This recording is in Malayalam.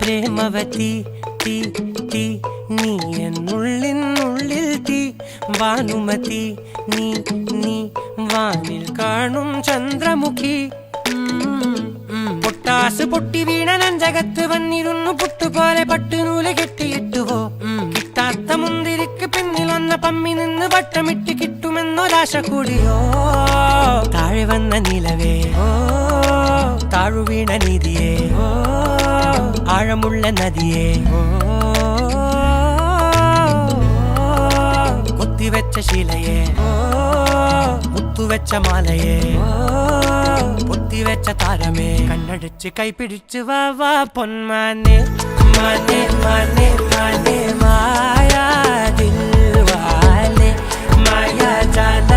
പ്രേമവതി തീ തീ നീ എന്നുള്ളിൽ തീ ഭാനുമതി നീ നീ വാനിൽ കാണും ചന്ദ്രമുഖി പൊട്ടാസ് പൊട്ടി വീണ നെഞ്ചകത്ത് വന്നിരുന്നു പുട്ടുപോലെ പട്ടുനൂല് കെട്ടിയിട്ടുവോ കിട്ടാത്ത മുന്തിരിക്ക് പിന്നിൽ വന്ന പമ്മി നിന്ന് വട്ടമിട്ട് കിട്ടുമെന്നൊരാശ കൂടിയോ താഴെ വന്ന നിലവേ താഴു വീണ നിധിയേ ആഴമുള്ള നദിയേ കൊത്തിവെച്ച ശിലയേ മുത്തുവെച്ച മാലയേ പൊത്തിവെച്ച താരമേ കണ്ണടിച്ച് കൈപിടിച്ച് വാ വാ പൊന്മാനെ മാനെ മാനെ മാനെ മായാ ദിൽവാലെ മായാ ജാല